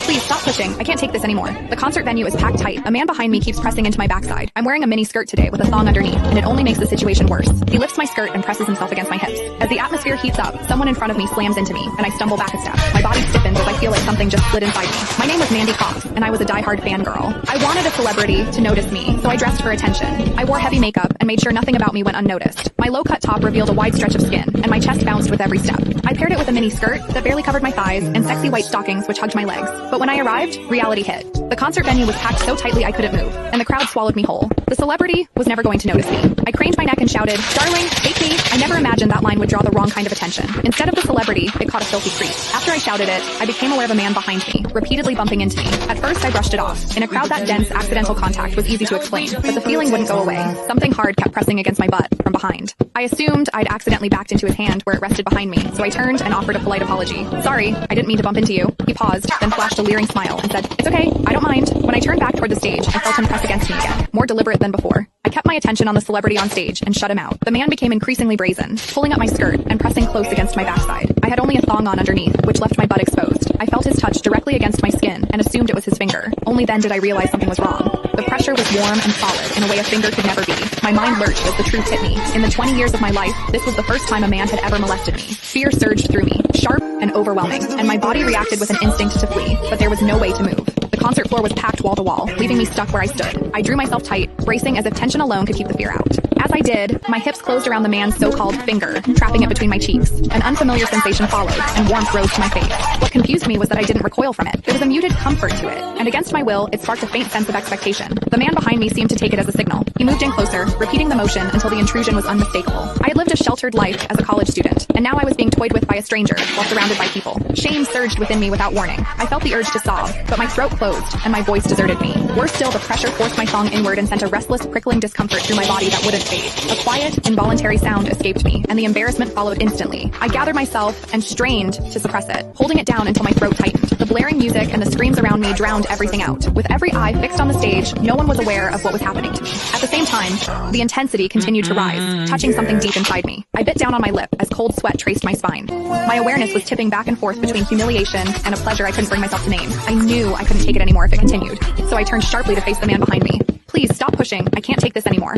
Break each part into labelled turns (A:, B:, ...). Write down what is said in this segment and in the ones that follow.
A: Please stop pushing. I can't take this anymore. The concert venue is packed tight. A man behind me keeps pressing into my backside. I'm wearing a mini skirt today with a thong underneath, and it only makes the situation worse. He lifts my skirt and presses himself against my hips. As the atmosphere heats up, someone in front of me slams into me, and I stumble back a step. My body stiffens as I feel like something just slid inside me. My name was Mandy Cox, and I was a diehard fangirl. I wanted a celebrity to notice me, so I dressed for attention. I wore heavy makeup and made sure nothing about me went unnoticed. My low-cut top revealed a wide stretch of skin, and my chest bounced with every step. I paired it with a mini skirt that barely covered my thighs and sexy white stockings which hugged my legs. But when I arrived, reality hit. The concert venue was packed so tightly I couldn't move, and the crowd swallowed me whole. The celebrity was never going to notice me. I craned my neck and shouted, "Darling, take me." I never imagined that line would draw the wrong kind of attention. Instead of the celebrity, it caught a filthy creep. After I shouted it, I became aware of a man behind me, repeatedly bumping into me. At first, I brushed it off. In a crowd that dense, accidental contact was easy to explain, but the feeling wouldn't go away. Something hard kept pressing against my butt from behind. I assumed I'd accidentally backed into his hand where it rested behind me, so I turned and offered a polite apology. "Sorry, I didn't mean to bump into you." He paused, then flashed a leering smile and said, "It's okay, I don't mind." When I turned back toward the stage, I felt him press against me again, more deliberate than before. I kept my attention on the celebrity on stage and shut him out. The man became increasingly brazen, pulling up my skirt and pressing close against my backside. I had only a thong on underneath, which left my butt exposed. I felt his touch directly against my skin and assumed it was his finger. Only then did I realize something was wrong. The pressure was warm and solid in a way a finger could never be. My mind lurched as the truth hit me. In the 20 years of my life, this was the first time a man had ever molested me. Fear surged through me, sharp and overwhelming, and my body reacted with an instinct to flee, but there was no way to move. The concert floor was packed wall to wall, leaving me stuck where I stood. I drew myself tight, bracing as if tension alone could keep the fear out. As I did, my hips closed around the man's so-called finger, trapping it between my cheeks. An unfamiliar sensation followed, and warmth rose to my face. What confused me was that I didn't recoil from it. There was a muted comfort to it, and against my will, it sparked a faint sense of expectation. The man behind me seemed to take it as a signal. He moved in closer, repeating the motion until the intrusion was unmistakable. I had lived a sheltered life as a college student, and now I was being toyed with by a stranger while surrounded by people. Shame surged within me without warning. I felt the urge to sob, but my throat closed, and my voice deserted me. Worse still, the pressure forced my thong inward and sent a restless, prickling discomfort through my body that wouldn't fade. A quiet, involuntary sound escaped me, and the embarrassment followed instantly. I gathered myself and strained to suppress it, holding it down until my throat tightened. The blaring music and the screams around me drowned everything out. With every eye fixed on the stage, no one was aware of what was happening to me. At the same time, the intensity continued to rise, touching something deep inside me. I bit down on my lip as cold sweat traced my spine. My awareness was tipping back and forth between humiliation and a pleasure I couldn't bring myself to name. I knew I couldn't take it anymore if it continued, so I turned sharply to face the man behind me. "Please stop pushing. I can't take this anymore."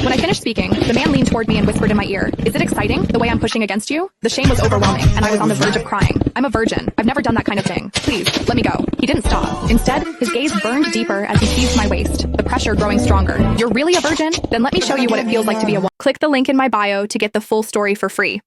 A: When I finished speaking, the man leaned toward me and whispered in my ear, "Is it exciting, the way I'm pushing against you?" The shame was overwhelming, and I was on the verge of crying. "I'm a virgin. I've never done that kind of thing. Please, let me go." He didn't stop. Instead, his gaze burned deeper as he seized my waist, the pressure growing stronger. "You're really a virgin? Then let me show you what it feels like to be a woman." Click the link in my bio to get the full story for free.